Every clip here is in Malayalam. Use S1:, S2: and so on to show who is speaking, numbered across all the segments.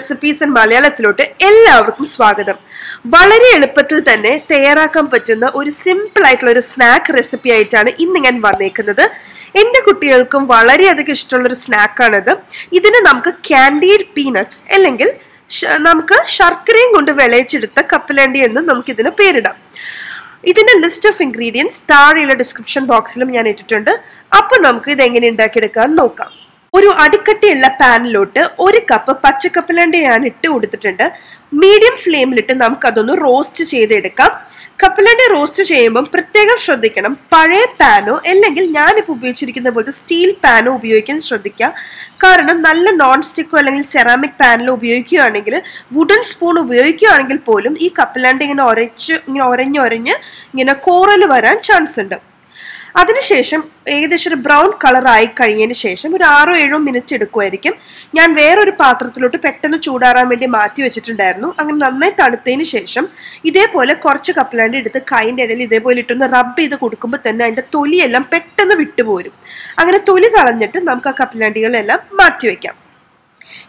S1: recipes in മലയാളത്തിലോട്ട് എല്ലാവർക്കും സ്വാഗതം. വളരെ എളുപ്പത്തിൽ തന്നെ തയ്യാറാക്കാൻ പറ്റുന്ന ഒരു സിമ്പിൾ ആയിട്ടുള്ള ഒരു സ്നാക്ക് റെസിപ്പി ആയിട്ടാണ് ഇന്ന് ഞാൻ വന്നേക്കുന്നത്. എൻ്റെ കുട്ടികൾക്കും വളരെയധികം ഇഷ്ടമുള്ള ഒരു സ്നാക്കാണിത്. ഇതിന് നമുക്ക് കാൻഡീഡ് പീനട്സ് അല്ലെങ്കിൽ നമുക്ക് ശർക്കരയും കൊണ്ട് വിളയിച്ചെടുത്ത കപ്പലണ്ടി എന്ന് നമുക്കിതിന് പേരിടാം. ഇതിന്റെ ലിസ്റ്റ് ഓഫ് ഇൻഗ്രീഡിയൻസ് താഴെയുള്ള ഡിസ്ക്രിപ്ഷൻ ബോക്സിലും ഞാൻ ഇട്ടിട്ടുണ്ട്. അപ്പോൾ നമുക്ക് ഇത് എങ്ങനെ ഉണ്ടാക്കിയെടുക്കാൻ നോക്കാം. ഒരു അടിക്കട്ടിയുള്ള പാനിലോട്ട് 1 കപ്പ് പച്ചക്കപ്പലണ്ടി ഞാൻ ഇട്ട് കൊടുത്തിട്ടുണ്ട്. മീഡിയം ഫ്ലെയിമിലിട്ട് നമുക്കതൊന്ന് റോസ്റ്റ് ചെയ്തെടുക്കാം. കപ്പലണ്ടി റോസ്റ്റ് ചെയ്യുമ്പം പ്രത്യേകം ശ്രദ്ധിക്കണം, പഴയ പാനോ അല്ലെങ്കിൽ ഞാനിപ്പോൾ ഉപയോഗിച്ചിരിക്കുന്ന പോലത്തെ സ്റ്റീൽ പാനോ ഉപയോഗിക്കാൻ ശ്രദ്ധിക്കുക. കാരണം നല്ല നോൺ സ്റ്റിക്കോ അല്ലെങ്കിൽ സെറാമിക് പാനിലോ ഉപയോഗിക്കുകയാണെങ്കിൽ, വുഡൻ സ്പൂൺ ഉപയോഗിക്കുകയാണെങ്കിൽ പോലും ഈ കപ്പലണ്ടി ഇങ്ങനെ ഒരഞ്ഞ് ഇങ്ങനെ കോറൽ വരാൻ ചാൻസ് ഉണ്ട്. അതിനുശേഷം ഏകദേശം ഒരു ബ്രൗൺ കളർ ആയി കഴിഞ്ഞതിന് ശേഷം ഒരു 6-7 മിനിറ്റ് എടുക്കുമായിരിക്കും. ഞാൻ വേറൊരു പാത്രത്തിലോട്ട് പെട്ടെന്ന് ചൂടാറാൻ വേണ്ടി മാറ്റി വെച്ചിട്ടുണ്ടായിരുന്നു. അങ്ങനെ നന്നായി തണുത്തതിന് ശേഷം ഇതേപോലെ കുറച്ച് കപ്പലണ്ടി എടുത്ത് കൈൻ്റെ ഇടയിൽ ഇതേപോലെ ഇട്ടൊന്ന് റബ്ബ് ചെയ്ത് കൊടുക്കുമ്പോൾ തന്നെ അതിൻ്റെ തൊലിയെല്ലാം പെട്ടെന്ന് വിട്ടുപോരും. അങ്ങനെ തൊലി കളഞ്ഞിട്ട് നമുക്ക് ആ കപ്പലണ്ടികളെല്ലാം മാറ്റി വയ്ക്കാം.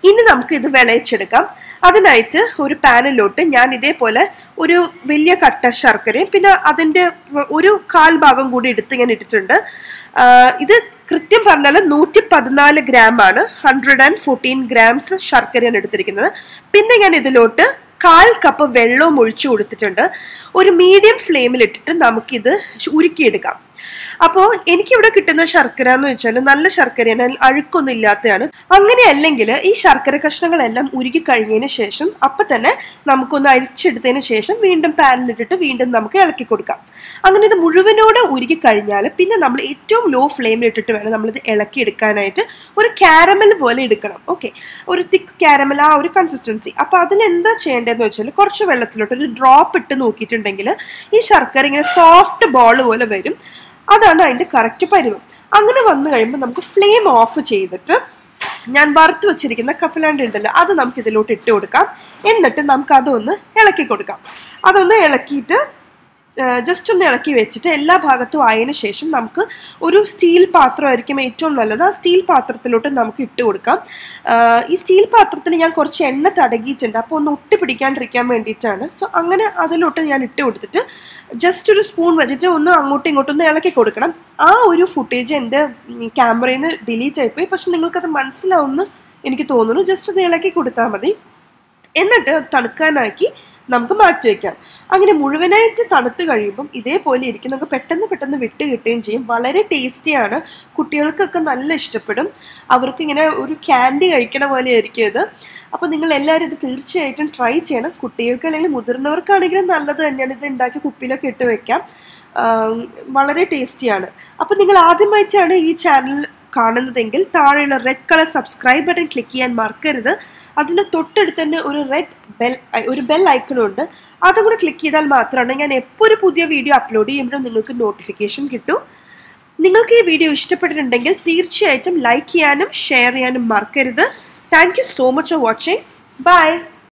S1: ഇനി നമുക്ക് ഇത് വിളയിച്ചെടുക്കാം. അതിനായിട്ട് ഒരു പാനിലോട്ട് ഞാൻ ഇതേപോലെ ഒരു വലിയ കട്ട ശർക്കരയും പിന്നെ അതിൻ്റെ ഒരു 1/4 ഭാഗം കൂടി എടുത്ത് ഞാൻ ഇട്ടിട്ടുണ്ട്. ഇത് കൃത്യം പറഞ്ഞാൽ 114 ഗ്രാം ആണ്. 114 ഗ്രാംസ് ശർക്കരയാണ് എടുത്തിരിക്കുന്നത്. പിന്നെ ഞാൻ ഇതിലോട്ട് 1/4 കപ്പ് വെള്ളവും ഒഴിച്ചു കൊടുത്തിട്ടുണ്ട്. ഒരു മീഡിയം ഫ്ലെയിമിലിട്ടിട്ട് നമുക്കിത് ഉരുക്കിയെടുക്കാം. അപ്പോൾ എനിക്കിവിടെ കിട്ടുന്ന ശർക്കര എന്ന് വെച്ചാൽ നല്ല ശർക്കരയാണ്, അഴുക്കൊന്നും ഇല്ലാത്തതാണ്. അങ്ങനെ അല്ലെങ്കിൽ ഈ ശർക്കര കഷ്ണങ്ങളെല്ലാം ഉരുക്കി കഴിഞ്ഞതിന് ശേഷം അപ്പം തന്നെ നമുക്കൊന്ന് അരിച്ചെടുത്തതിന് ശേഷം വീണ്ടും പാനിലിട്ടിട്ട് വീണ്ടും നമുക്ക് ഇളക്കി കൊടുക്കാം. അങ്ങനെ ഇത് മുഴുവനോടെ ഉരുക്കി കഴിഞ്ഞാൽ പിന്നെ നമ്മൾ ഏറ്റവും ലോ ഫ്ലെയിമിലിട്ടിട്ട് വേണം നമ്മളിത് ഇളക്കിയെടുക്കാനായിട്ട്. ഒരു കാരമൽ പോലെ എടുക്കണം. ഓക്കെ, ഒരു തിക്ക് കാരമൽ, ആ ഒരു കൺസിസ്റ്റൻസി. അപ്പോൾ അതിനെന്താ ചെയ്യേണ്ടതെന്ന് വെച്ചാൽ കുറച്ച് വെള്ളത്തിലോട്ട് ഒരു ഡ്രോപ്പ് ഇട്ട് നോക്കിയിട്ടുണ്ടെങ്കിൽ ഈ ശർക്കര ഇങ്ങനെ സോഫ്റ്റ് ബോൾ പോലെ വരും. അതാണ് അതിൻ്റെ കറക്റ്റ് പരുവം. അങ്ങനെ വന്നു കഴിയുമ്പോൾ നമുക്ക് ഫ്ലെയിം ഓഫ് ചെയ്തിട്ട് ഞാൻ വറുത്ത് വെച്ചിരിക്കുന്ന കപ്പലണ്ടി ഉണ്ടല്ലോ അത് നമുക്ക് ഇതിലോട്ട് ഇട്ട് കൊടുക്കാം. എന്നിട്ട് നമുക്ക് അതൊന്ന് ഇളക്കി കൊടുക്കാം. അതൊന്ന് ഇളക്കിയിട്ട് ജസ്റ്റ് ഒന്ന് ഇളക്കി വെച്ചിട്ട് എല്ലാ ഭാഗത്തും ആയതിനു ശേഷം നമുക്ക് ഒരു സ്റ്റീൽ പാത്രമായിരിക്കും ഏറ്റവും നല്ലത്. ആ സ്റ്റീൽ പാത്രത്തിലോട്ട് നമുക്ക് ഇട്ട് കൊടുക്കാം. ഈ സ്റ്റീൽ പാത്രത്തിൽ ഞാൻ കുറച്ച് എണ്ണ തടകിയിട്ടുണ്ട്, അപ്പോൾ ഒന്ന് ഒട്ടി പിടിക്കാണ്ടിരിക്കാൻ വേണ്ടിയിട്ടാണ്. സോ അങ്ങനെ അതിലോട്ട് ഞാൻ ഇട്ട് കൊടുത്തിട്ട് ജസ്റ്റ് ഒരു സ്പൂൺ വെച്ചിട്ട് ഒന്ന് അങ്ങോട്ടും ഇങ്ങോട്ടും ഒന്ന് ഇളക്കി കൊടുക്കണം. ആ ഒരു ഫുട്ടേജ് എൻ്റെ ക്യാമറയിൽ നിന്ന് ഡിലീറ്റ് ആയിപ്പോയി, പക്ഷെ നിങ്ങൾക്കത് മനസ്സിലാവുമെന്ന് എനിക്ക് തോന്നുന്നു. ജസ്റ്റ് ഒന്ന് ഇളക്കി കൊടുത്താൽ മതി. എന്നിട്ട് തണുക്കാനാക്കി നമുക്ക് മാറ്റി വയ്ക്കാം. അങ്ങനെ മുഴുവനായിട്ട് തണുത്ത് കഴിയുമ്പം ഇതേപോലെ ഇരിക്കും. നമുക്ക് പെട്ടെന്ന് വിട്ട് കിട്ടുകയും ചെയ്യും. വളരെ ടേസ്റ്റിയാണ്, കുട്ടികൾക്കൊക്കെ നല്ല ഇഷ്ടപ്പെടും. അവർക്ക് ഇങ്ങനെ ഒരു ക്യാൻഡി കഴിക്കണ പോലെ ആയിരിക്കും ഇത്. അപ്പോൾ നിങ്ങൾ എല്ലാവരും ഇത് തീർച്ചയായിട്ടും ട്രൈ ചെയ്യണം. കുട്ടികൾക്ക് അല്ലെങ്കിൽ മുതിർന്നവർക്കാണെങ്കിലും നല്ലത് തന്നെയാണ്. ഇത് ഉണ്ടാക്കി കുപ്പിയിലൊക്കെ ഇട്ട് വെക്കാം. വളരെ ടേസ്റ്റിയാണ്. അപ്പോൾ നിങ്ങൾ ആദ്യമായിട്ടാണ് ഈ ചാനൽ കാണുന്നതെങ്കിൽ താഴെയുള്ള red colour subscribe button click ചെയ്യാൻ മറക്കരുത്. അതിൻ്റെ തൊട്ടടുത്ത് തന്നെ ഒരു ബെൽ ഐക്കണുണ്ട്. അതും കൂടെ ക്ലിക്ക് ചെയ്താൽ മാത്രമാണ് ഞാൻ എപ്പോൾ ഒരു പുതിയ വീഡിയോ അപ്ലോഡ് ചെയ്യുമ്പോഴും നിങ്ങൾക്ക് നോട്ടിഫിക്കേഷൻ കിട്ടും. നിങ്ങൾക്ക് ഈ വീഡിയോ ഇഷ്ടപ്പെട്ടിട്ടുണ്ടെങ്കിൽ തീർച്ചയായിട്ടും ലൈക്ക് ചെയ്യാനും ഷെയർ ചെയ്യാനും മറക്കരുത്. Thank you so much for watching. By.